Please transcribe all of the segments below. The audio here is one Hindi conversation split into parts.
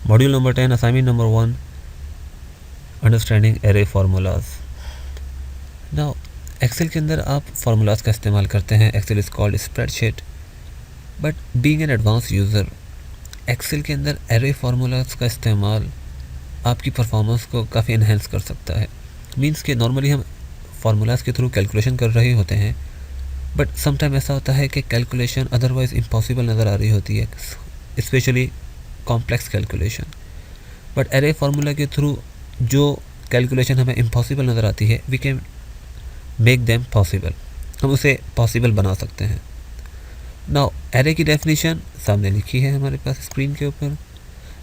Module number 10 assignment number 1 understanding array formulas. Now Excel के अंदर आप फार्मूलाज का इस्तेमाल करते हैं। Excel is called spreadsheet, but being an advance user Excel के अंदर एरे फार्मूलाज का इस्तेमाल आपकी परफॉर्मेंस को काफ़ी इन्हेंस कर सकता है। मींस कि नॉर्मली हम फार्मूलाज के थ्रू कैलकुलेशन कर रहे होते हैं, बट समटाइम ऐसा होता है कि कैलकुलेशन अदरवाइज़ इम्पॉसिबल नज़र आ रही होती है, specially complex calculation. But array formula के थ्रू जो कैलकुलेशन हमें इम्पॉसिबल नज़र आती है, we can make them possible, हम उसे पॉसिबल बना सकते हैं। नाउ एरे की डेफिनेशन सामने लिखी है हमारे पास स्क्रीन के ऊपर।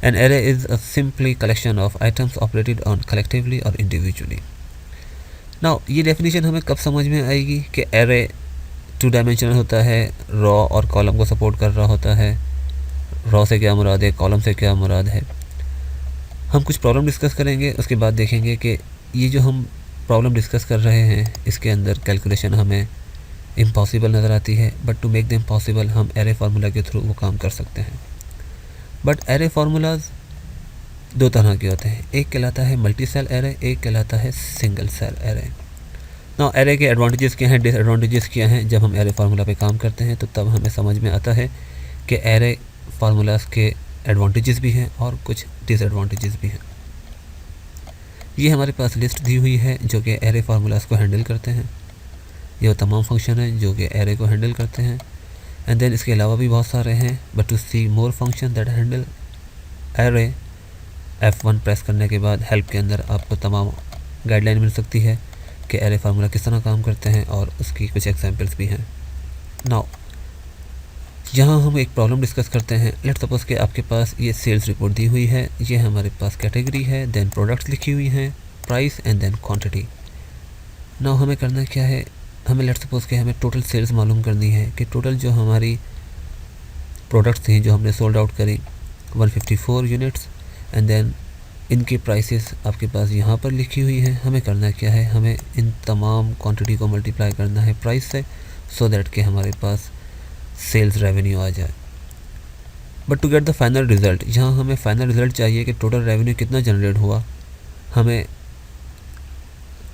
An array is a simply collection of items operated on collectively और इंडिविजुअली। नाउ ये डेफिनेशन हमें कब समझ में आएगी कि एरे 2 डायमेंशनल होता है, रॉ और कॉलम को सपोर्ट कर रहा होता है। रॉ से क्या मुराद है, कॉलम से क्या मुराद है। हम कुछ प्रॉब्लम डिस्कस करेंगे, उसके बाद देखेंगे कि ये जो हम प्रॉब्लम डिस्कस कर रहे हैं इसके अंदर कैलकुलेशन हमें इम्पॉसिबल नज़र आती है, but to make them possible हम एरे फार्मूला के थ्रू वो काम कर सकते हैं। बट एरे फार्मूलाज 2 तरह के होते हैं, एक कहलाता है मल्टी सेल एरे, एक कहलाता है सिंगल सेल एरे। ना एरे के एडवांटेजेस क्या हैं, डिसएडवांटेजेस क्या हैं। जब हम एरे फार्मूला पे काम करते हैं तो तब हमें समझ में आता है कि एरे फार्मूलाज के एडवांटेजेस भी हैं और कुछ डिसएडवांटेजेस भी हैं। ये हमारे पास लिस्ट दी हुई है जो कि एरे फार्मूलाज को हैंडल करते हैं। ये तमाम फंक्शन हैं जो कि एरे को हैंडल करते हैं। एंड देन इसके अलावा भी बहुत सारे हैं, but to see more function that handle array, F1 press करने के बाद हेल्प के अंदर आपको तमाम गाइडलाइन मिल सकती है कि एरे फार्मूला किस तरह काम करते हैं और उसकी कुछ एग्जांपल्स भी हैं। नाउ यहाँ हम एक प्रॉब्लम डिस्कस करते हैं। लेट्स सपोज कि आपके पास ये सेल्स रिपोर्ट दी हुई है, ये हमारे पास कैटेगरी है, देन प्रोडक्ट्स लिखी हुई हैं, price and then quantity. Now हमें करना क्या है, हमें लेट्स सपोज कि हमें टोटल सेल्स मालूम करनी है कि टोटल जो हमारी प्रोडक्ट्स थी जो हमने सोल्ड आउट करी 154 यूनिट्स, एंड देन इनकी प्राइसेस आपके पास यहाँ पर लिखी हुई हैं। हमें करना क्या है, हमें इन तमाम क्वांटिटी को मल्टीप्लाई करना है प्राइस से, सो दैट कि हमारे पास सेल्स रेवेन्यू आ जाए। But to get the final result, यहाँ हमें फाइनल रिज़ल्ट चाहिए कि टोटल रेवेन्यू कितना जनरेट हुआ। हमें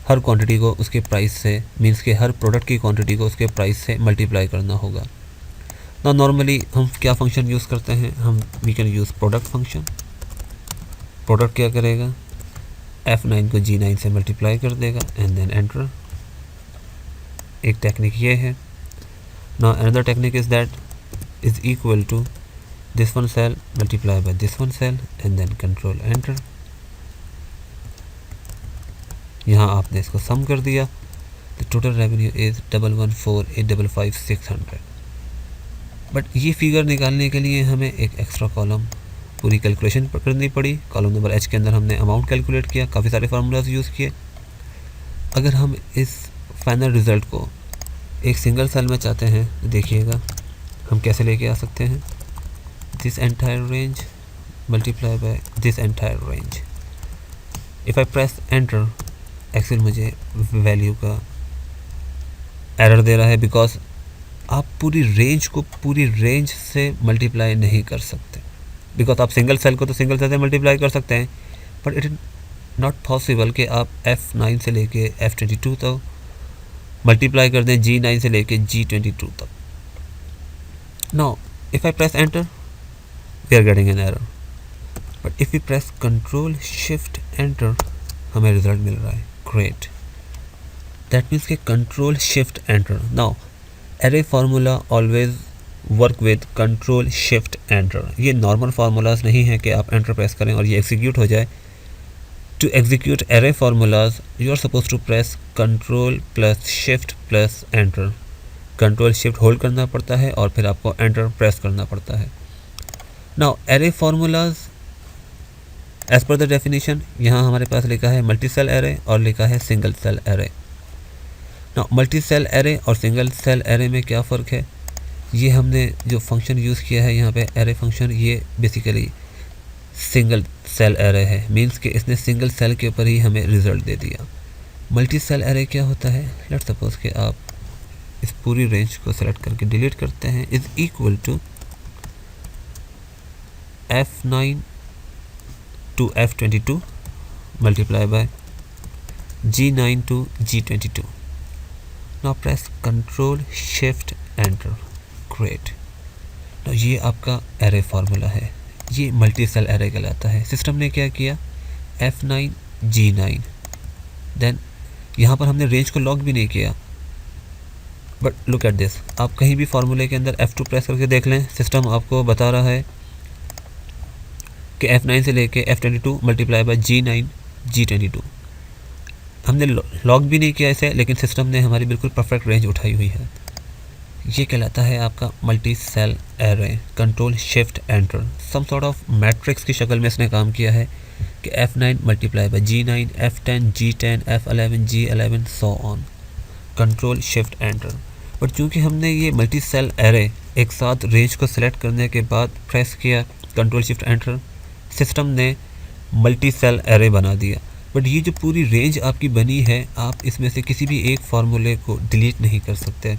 हर क्वांटिटी को उसके प्राइस से, मींस के हर प्रोडक्ट की क्वांटिटी को उसके प्राइस से मल्टीप्लाई करना होगा। ना नॉर्मली हम क्या फंक्शन यूज़ करते हैं, हम we can use product function. Product क्या करेगा, F9 को G9 से मल्टीप्लाई कर देगा एंड देन एंटर। एक टेक्निक ये है। Now another technique is that is equal to this one cell multiply by this one cell and then control enter. यहाँ आपने इसको सम कर दिया, द टोटल रेवेन्यू इज़ 114,855,600। बट ये फिगर निकालने के लिए हमें एक एक्स्ट्रा कॉलम पूरी कैलकुलेशन करनी पड़ी। कॉलम नंबर H के अंदर हमने अमाउंट कैलकुलेट किया, काफ़ी सारे फार्मूलाज यूज़ किए। अगर हम इस फाइनल रिज़ल्ट को एक सिंगल सेल में चाहते हैं तो देखिएगा हम कैसे लेके आ सकते हैं। This entire range multiply by this entire range. If I press enter, Excel मुझे वैल्यू का एरर दे रहा है, बिकॉज आप पूरी रेंज को पूरी रेंज से मल्टीप्लाई नहीं कर सकते। बिकॉज आप सिंगल सेल को तो सिंगल सेल से मल्टीप्लाई कर सकते हैं, but it is not possible कि आप F9 से लेके F22 तक मल्टीप्लाई कर दें, G9 से लेके G22 तक। Now if I press enter, we are getting an error, but if we press control shift enter, हमें रिजल्ट मिल रहा है। ग्रेट, दैट मीन्स के control shift enter. Now array formula always work with control shift enter. ये नॉर्मल फार्मूलाज नहीं है कि आप एंटर प्रेस करें और ये एग्जीक्यूट हो जाए। To execute array formulas you are suppose to press control plus shift plus enter. Control shift hold करना पड़ता है और फिर आपको एंटर प्रेस करना पड़ता है। Now array formulas as per the definition, यहाँ हमारे पास लिखा है मल्टी सेल एरे और लिखा है single cell array. Now multi cell array और सिंगल सेल एरे में क्या फ़र्क है, ये हमने जो फंक्शन यूज़ किया है यहाँ पे एरे फंक्शन, ये बेसिकली सिंगल सेल एरे है। मींस कि इसने सिंगल सेल के ऊपर ही हमें रिज़ल्ट दे दिया। मल्टी सेल एरे क्या होता है, लेट्स सपोज कि आप इस पूरी रेंज को सेलेक्ट करके डिलीट करते हैं, is equal to F9 to F22 multiply by G9 to G22. Now press Ctrl Shift Enter. Great. Now ये आपका एरे फार्मूला है, ये मल्टी सेल एरे कहलाता है। सिस्टम ने क्या किया, F9 G9, देन यहाँ पर हमने रेंज को लॉक भी नहीं किया, बट लुक एट दिस। आप कहीं भी फार्मूले के अंदर F2 प्रेस करके देख लें, सिस्टम आपको बता रहा है कि F9 से लेके F22 multiply by G9 G22। हमने लॉक भी नहीं किया इसे, लेकिन सिस्टम ने हमारी बिल्कुल परफेक्ट रेंज उठाई हुई है। ये कहलाता है आपका multi cell array. Control shift enter, some sort of matrix की शक्ल में इसने काम किया है कि F9 multiply by G9, F10 G10, F11 G11 so on. Control shift enter. But चूँकि हमने ये मल्टी सेल एरे एक साथ रेंज को सिलेक्ट करने के बाद प्रेस किया कंट्रोल शिफ्ट एंटर, सिस्टम ने मल्टी सेल एरे बना दिया। बट ये जो पूरी रेंज आपकी बनी है, आप इसमें से किसी भी एक फार्मूले को डिलीट नहीं कर सकते।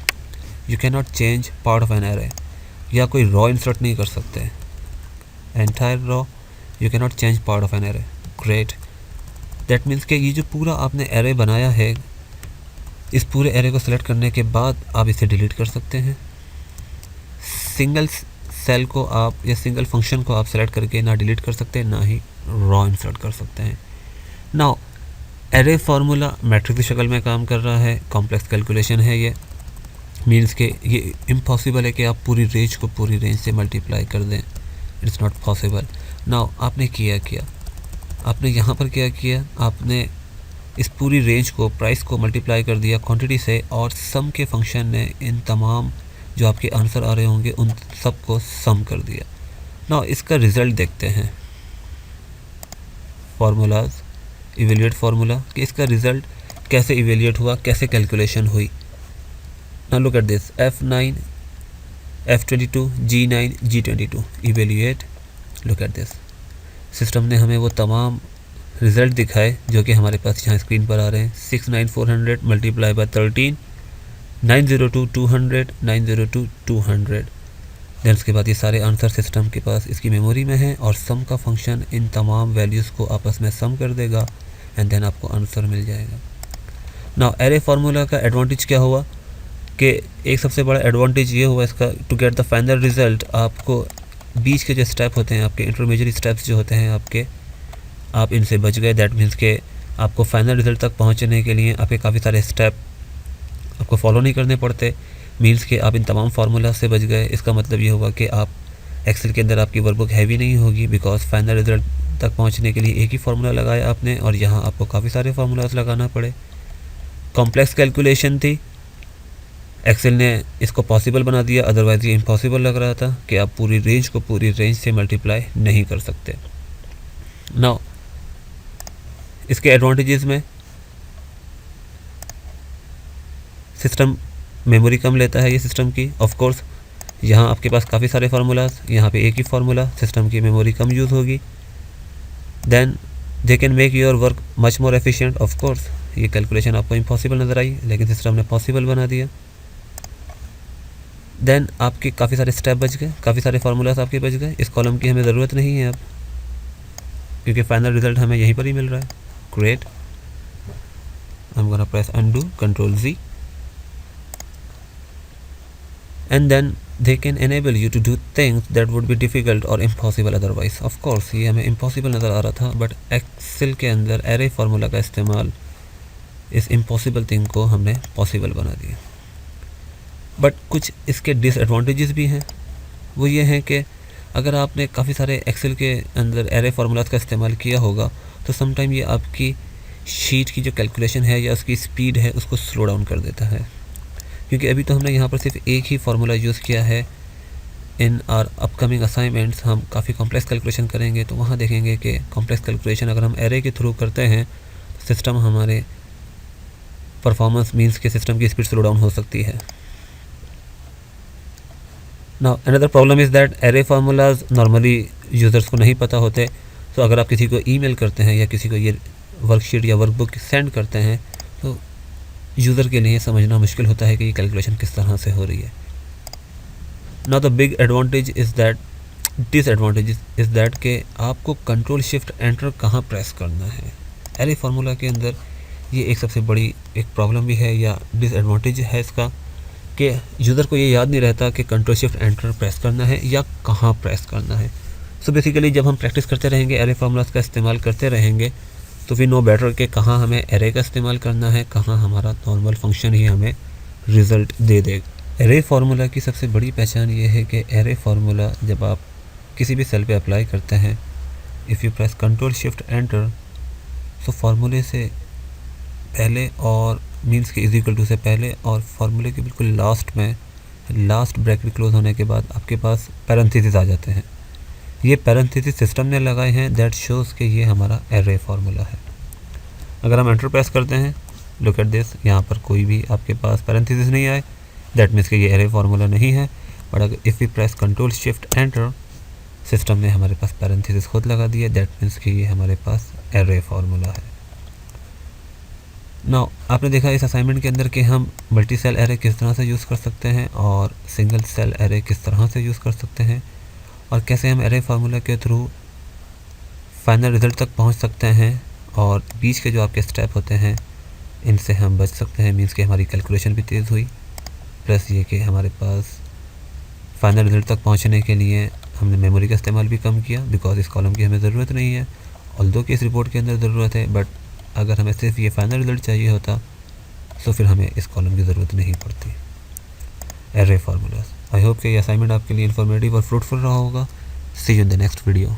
You can not change part of an array, या कोई रॉ इंसर्ट नहीं कर सकते। Entire raw you can not change part of an array. Great. That means कि ये जो पूरा आपने एरे बनाया है, इस पूरे एरे को सिलेक्ट करने के बाद आप इसे डिलीट कर सकते हैं। सिंगल सेल को आप या सिंगल फंक्शन को आप सेलेक्ट करके ना डिलीट कर सकते, ना ही रॉ इंसर्ट कर सकते हैं। नाउ एरे फार्मूला मैट्रिक्स की शक्ल में काम कर रहा है, कॉम्प्लेक्स कैलकुलेशन है। ये मीन्स के ये इम्पॉसिबल है कि आप पूरी रेंज को पूरी रेंज से मल्टीप्लाई कर दें। It's not possible. नाउ आपने क्या आपने यहाँ पर क्या किया, आपने इस पूरी रेंज को, प्राइस को मल्टीप्लाई कर दिया क्वांटिटी से, और सम के फंक्शन ने इन तमाम जो आपके आंसर आ रहे होंगे उन सब को सम कर दिया। नाउ इसका रिज़ल्ट देखते हैं, फार्मूलाज, इवेल्यूएट फार्मूला, कि इसका रिज़ल्ट कैसे इवेल्यूएट हुआ, कैसे कैलकुलेशन हुई। Now look at this, F9 F22 G9 G22 evaluate. Look at this, system ने हमें वो तमाम रिज़ल्ट दिखाए जो कि हमारे पास यहाँ स्क्रीन पर आ रहे हैं। 69400 मल्टीप्लाई बाय 13, 902 200, 902 200। देन उसके बाद ये सारे आंसर सिस्टम के पास इसकी मेमोरी में है, और सम का फंक्शन इन तमाम वैल्यूज़ को आपस में सम कर देगा, एंड देन आपको आंसर मिल जाएगा। नाउ एरे फार्मूला का एडवांटेज क्या हुआ कि एक सबसे बड़ा एडवांटेज ये हुआ इसका, to get the final result, आपको बीच के जो स्टेप होते हैं, आपके इंटरमीडिएट स्टेप्स जो होते हैं आपके, आप इनसे बच गए। दैट मीन्स के आपको फाइनल रिज़ल्ट तक पहुंचने के लिए आपके काफ़ी सारे स्टेप आपको फॉलो नहीं करने पड़ते। मीन्स कि आप इन तमाम फार्मूला से बच गए। इसका मतलब ये होगा कि आप एक्सेल के अंदर आपकी वर्कबुक हैवी नहीं होगी, बिकॉज फाइनल रिज़ल्ट तक पहुंचने के लिए एक ही फार्मूला लगाया आपने, और यहाँ आपको काफ़ी सारे फार्मूलाज लगाना पड़े। कॉम्प्लेक्स कैलकुलेशन थी, एक्सेल ने इसको पॉसिबल बना दिया, अदरवाइज़ ये इम्पॉसिबल लग रहा था कि आप पूरी रेंज को पूरी रेंज से मल्टीप्लाई नहीं कर सकते। नाउ इसके एडवांटेजेस में, सिस्टम मेमोरी कम लेता है ये सिस्टम की। ऑफ कोर्स यहाँ आपके पास काफ़ी सारे फार्मूलाज, यहाँ पे एक ही फार्मूला, सिस्टम की मेमोरी कम यूज़ होगी। Then they can make your work much more efficient. Of course ये कैलकुलेशन आपको इम्पॉसिबल नज़र आई, लेकिन सिस्टम ने पॉसिबल बना दिया। देन आपके काफ़ी सारे स्टेप बच गए, काफ़ी सारे फार्मूलाज आपके बच गए। इस कॉलम की हमें ज़रूरत नहीं है अब, क्योंकि फाइनल रिज़ल्ट हमें यहीं पर ही मिल रहा है। Great. I am gonna press undo, control Z, and then they can enable you to do things that would be difficult or impossible otherwise. Of course ये हमें impossible नज़र आ रहा था, बट एक्सेल के अंदर एरे फार्मूला का इस्तेमाल इस इम्पॉसिबल थिंग को हमने पॉसिबल बना दिया। बट कुछ इसके डिसएडवांटेजेस भी हैं। वो ये हैं कि अगर आपने काफ़ी सारे एक्सेल के अंदर एरे फार्मूलाज का इस्तेमाल किया होगा, तो समटाइम ये आपकी शीट की जो कैलकुलेशन है या उसकी स्पीड है उसको स्लो डाउन कर देता है। क्योंकि अभी तो हमने यहाँ पर सिर्फ एक ही फार्मूला यूज़ किया है। इन आर अपकमिंग असाइनमेंट्स हम काफ़ी कॉम्प्लेक्स कैलकुलेशन करेंगे, तो वहाँ देखेंगे कि कॉम्प्लेक्स कैलकुलेशन अगर हम एरे के थ्रू करते हैं, सिस्टम हमारे परफॉर्मेंस मीन्स के सिस्टम की स्पीड स्लो डाउन हो सकती है। Now another problem is that array formulas normally users को नहीं पता होते। तो अगर आप किसी को ईमेल करते हैं या किसी को ये वर्कशीट या वर्कबुक सेंड करते हैं, तो यूज़र के लिए समझना मुश्किल होता है कि ये कैलकुलेशन किस तरह से हो रही है। Now the big advantage is that disadvantage is that कि आपको कंट्रोल शिफ्ट एंटर कहाँ प्रेस करना है। एरे फार्मूला के अंदर ये एक सबसे बड़ी एक प्रॉब्लम भी है या डिसएडवांटेज है इसका कि यूज़र को ये याद नहीं रहता कि कंट्रोल शिफ्ट एंटर प्रेस करना है या कहाँ प्रेस करना है। सो बेसिकली जब हम प्रैक्टिस करते रहेंगे, एरे फार्मूलाज का इस्तेमाल करते रहेंगे, तो वी नो बेटर कि कहाँ हमें एरे का इस्तेमाल करना है, कहाँ हमारा नॉर्मल फंक्शन ही हमें रिज़ल्ट दे देगा। एरे फार्मूला की सबसे बड़ी पहचान ये है कि एरे फार्मूला जब आप किसी भी सेल पे अप्लाई करते हैं, if you press control shift enter, so फार्मूले से पहले और मीन्स के इक्वल टू से पहले और फार्मूले के बिल्कुल लास्ट में, लास्ट ब्रैकेट क्लोज होने के बाद आपके पास पैरेंथेसिस आ जाते हैं। ये पैरेंथेसिस सिस्टम ने लगाए हैं, दैट शोज़ कि ये हमारा एरे फार्मूला है। अगर हम एंटर प्रेस करते हैं, लुक एट दिस, यहाँ पर कोई भी आपके पास पैरेंथेसिस नहीं आए, दैट मीन्स कि ये एरे फार्मूला नहीं है। बट अगर if we press control shift enter, system ने हमारे पास पैरेंथेसिस खुद लगा दिया, दैट मीन्स कि ये हमारे पास एरे फार्मूला है। नाउ आपने देखा इस असाइनमेंट के अंदर कि हम मल्टी सेल एरे किस तरह से यूज़ कर सकते हैं और सिंगल सेल एरे किस तरह से यूज़ कर सकते हैं और कैसे हम एरे फार्मूला के थ्रू फाइनल रिज़ल्ट तक पहुंच सकते हैं और बीच के जो आपके स्टेप होते हैं इनसे हम बच सकते हैं। मीन्स कि हमारी कैलकुलेशन भी तेज़ हुई, प्लस ये कि हमारे पास फाइनल रिज़ल्ट तक पहुंचने के लिए हमने मेमोरी का इस्तेमाल भी कम किया, बिकॉज इस कॉलम की हमें ज़रूरत नहीं है, ऑल्दो कि इस रिपोर्ट के अंदर ज़रूरत है। बट अगर हमें सिर्फ ये फाइनल रिज़ल्ट चाहिए होता तो फिर हमें इस कॉलम की ज़रूरत नहीं पड़ती। Array formulas. आई होप कि ये असाइनमेंट आपके लिए इन्फॉर्मेटिव और फ्रूटफुल रहा होगा। See you in the next video.